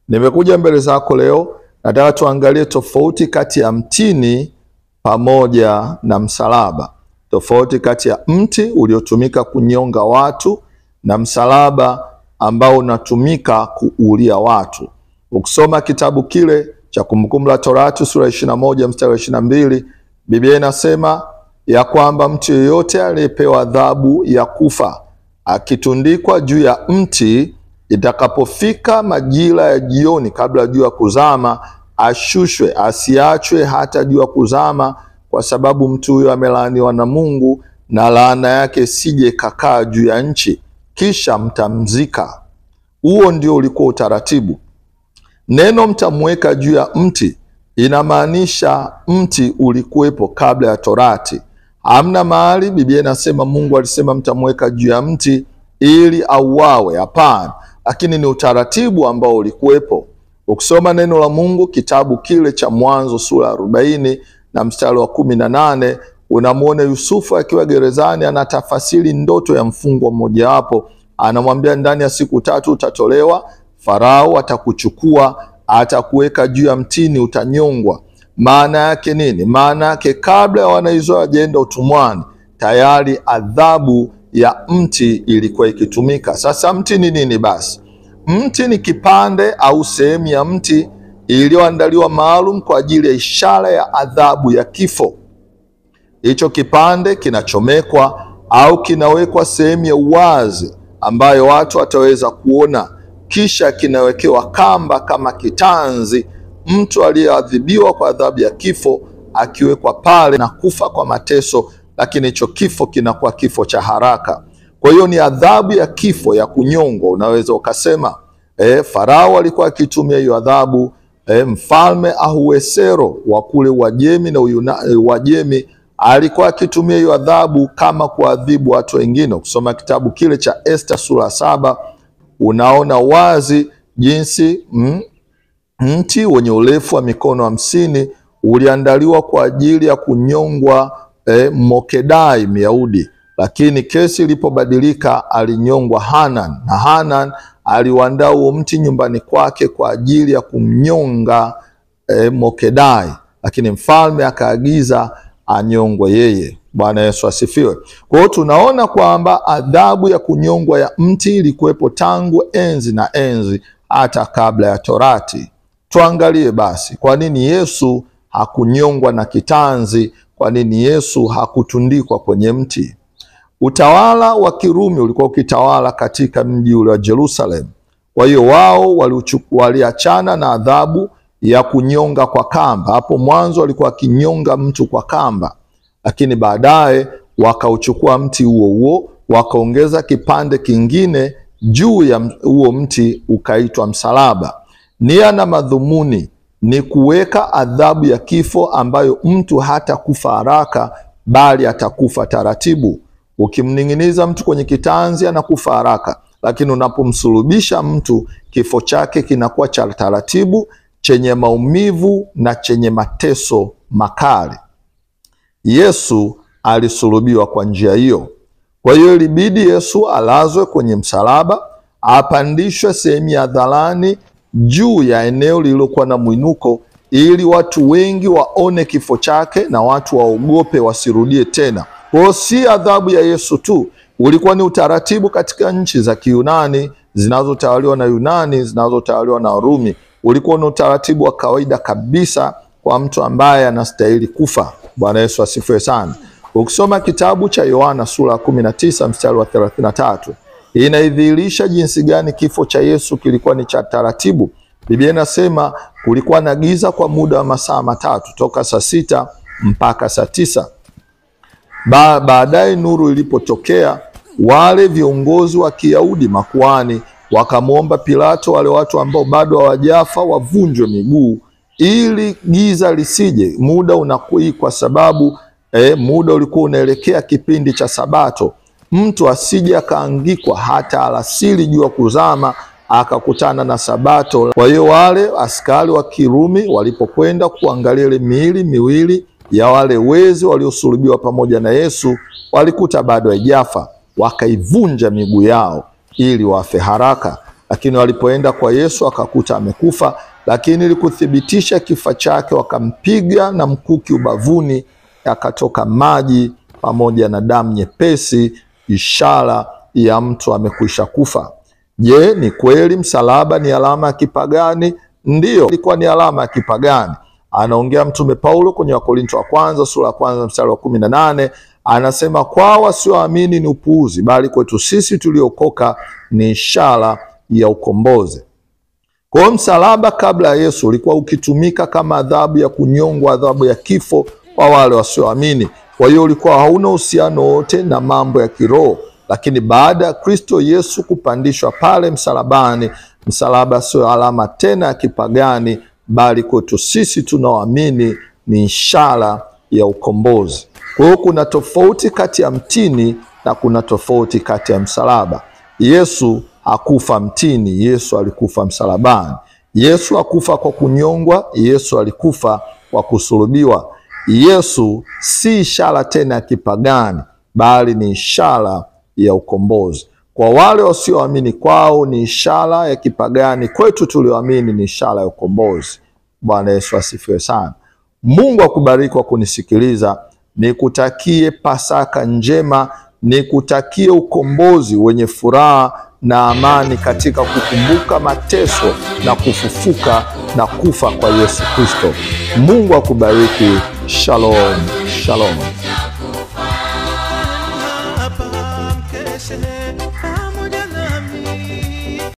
Nimekuja mbele zako leo, nataka tuangalie tofauti kati ya mtini pamoja na msalaba. Tofauti kati ya mti uliotumika kunyonga watu na msalaba ambao unatumika kuulia watu. Ukisoma kitabu kile cha Kumbukumbu la Torati sura 21 mstari wa 22, Biblia inasema ya kwamba mtu yeyote aliyepewa adhabu ya kufa akitundikwa juu ya mti, itakapofika majira ya jioni kabla jua kuzama, ashushwe, asiachwe hata jua kuzama, kwa sababu mtu huyo amelaaniwa na Mungu, na laana yake sije kakaa juu ya nchi, kisha mtamzika. Huo ndio ulikuwa utaratibu. Neno mtamweka juu ya mti inamaanisha mti ulikuwepo kabla ya Torati. Hamna mahali Biblia inasema Mungu alisema mtamweka juu ya mti ili auawe, hapana, lakini ni utaratibu ambao ulikuwepo. Ukisoma neno la Mungu kitabu kile cha Mwanzo sura 40 na mstari wa 18, unamuona Yusufu akiwa gerezani anatafasiri ndoto ya mfungwa mmoja wapo. Anamwambia ndani ya siku 3 utatolewa, Farao atakuchukua, atakuweka juu ya mtini, utanyongwa. Maana yake nini? Maana yake kabla ya Wanaisraeli wajaenda utumwani, tayari adhabu ya mti ilikuwa ikitumika. Sasa mti ni nini basi? Mti ni kipande au sehemu ya mti iliyoandaliwa maalum kwa ajili ya ishara ya adhabu ya kifo. Hicho kipande kinachomekwa au kinawekwa sehemu ya uwazi ambayo watu wataweza kuona, kisha kinawekewa kamba kama kitanzi. Mtu aliyeadhibiwa kwa adhabu ya kifo akiwekwa pale na kufa kwa mateso, lakini hicho kifo kinakuwa kifo cha haraka. Kwa hiyo ni adhabu ya kifo ya kunyongwa. Unaweza ukasema Farao alikuwa akitumia hiyo adhabu. Mfalme Ahasuero wa kule Uajemi na Uajemi alikuwa akitumia hiyo adhabu kama kuadhibu watu wengine. Ukisoma kitabu kile cha Esta sura 7, unaona wazi jinsi mti wenye urefu wa mikono 50 uliandaliwa kwa ajili ya kunyongwa Mokedai Myahudi, lakini kesi ilipobadilika alinyongwa Hanan, na Hanan aliuandaa huo mti nyumbani kwake kwa ajili ya kumnyonga Mokedai, lakini mfalme akaagiza anyongwe yeye. Bwana Yesu asifiwe. Kwa hiyo tunaona kwamba adhabu ya kunyongwa ya mti ilikuwepo tangu enzi na enzi, hata kabla ya Torati. Tuangalie basi, kwa nini Yesu hakunyongwa na kitanzi? Kwa nini Yesu hakutundikwa kwenye mti? Utawala wa Kirumi ulikuwa ukitawala katika mji ule wa Jerusalem. Kwa hiyo wao waliachana na adhabu ya kunyonga kwa kamba. Hapo mwanzo walikuwa kinyonga mtu kwa kamba, lakini baadaye wakauchukua mti huo huo wakaongeza kipande kingine juu ya huo mti ukaitwa msalaba. Nia na madhumuni ni kuweka adhabu ya kifo ambayo mtu hata kufa haraka, bali atakufa taratibu. Ukimning'iniza mtu kwenye kitanzi anakufa haraka, lakini unapomsulubisha mtu kifo chake kinakuwa cha taratibu, chenye maumivu na chenye mateso makali. Yesu alisulubiwa kwa njia hiyo. Kwa hiyo ilibidi Yesu alazwe kwenye msalaba, apandishwe sehemu ya hadharani juu ya eneo lililokuwa na mwinuko, ili watu wengi waone kifo chake na watu waogope wasirudie tena. Kwa hiyo si adhabu ya Yesu tu, ulikuwa ni utaratibu katika nchi za Kiyunani zinazotawaliwa na Yunani, zinazotawaliwa na Warumi. Ulikuwa ni utaratibu wa kawaida kabisa kwa mtu ambaye anastahili kufa. Bwana Yesu asifiwe sana. Ukisoma kitabu cha Yohana sura 19 mstari wa 33, inaidhihirisha jinsi gani kifo cha Yesu kilikuwa ni cha taratibu. Biblia inasema kulikuwa na giza kwa muda wa masaa 3, toka saa 6 mpaka saa 9. Baadaye nuru ilipotokea, wale viongozi wa Kiyahudi, makuhani, wakamwomba Pilato wale watu ambao bado hawajafa wavunjwe miguu ili giza lisije. Muda unakui kwa sababu muda ulikuwa unaelekea kipindi cha Sabato. Mtu asije akaangikwa hata alasiri jua kuzama akakutana na Sabato. Kwa hiyo wale askari wa Kirumi walipokwenda kuangalia ile miili miwili ya wale wezi waliosulubiwa pamoja na Yesu, walikuta bado haijafa, wakaivunja miguu yao ili wafe haraka. lakini walipoenda kwa Yesu akakuta amekufa. Lakini ili kuthibitisha kifo chake wakampiga na mkuki ubavuni, akatoka maji pamoja na damu nyepesi, ishara ya mtu amekwisha kufa. Je, ni kweli msalaba ni alama ya kipagani? Ndiyo, ilikuwa ni alama ya kipagani. Anaongea Mtume Paulo kwenye Wakorintho wa kwanza sura ya 1 mstari wa 18, anasema kwa wasioamini ni upuuzi, bali kwetu sisi tuliokoka ni ishara ya ukombozi. Kwa hiyo msalaba kabla ya Yesu ulikuwa ukitumika kama adhabu ya kunyongwa, adhabu ya kifo kwa wale wasioamini. Kwa hiyo ulikuwa hauna uhusiano wote na mambo ya kiroho. Lakini baada ya Kristo Yesu kupandishwa pale msalabani, msalaba sio alama tena ya kipagani, bali kwetu sisi tunaoamini ni ishara ya ukombozi. Kwa hiyo kuna tofauti kati ya mtini na kuna tofauti kati ya msalaba. Yesu hakufa mtini, Yesu alikufa msalabani. Yesu hakufa kwa kunyongwa, Yesu alikufa kwa kusulubiwa. Yesu si ishara tena ya kipagani, bali ni ishara ya ukombozi. Kwa wale wasioamini kwao ni ishara ya kipagani, kwetu tulioamini ni ishara ya ukombozi. Bwana Yesu asifiwe sana. Mungu akubariki kwa kunisikiliza. Nikutakie Pasaka njema, nikutakie ukombozi wenye furaha na amani katika kukumbuka mateso na kufufuka na kufa kwa Yesu Kristo. Mungu akubariki. Shalom, shalom.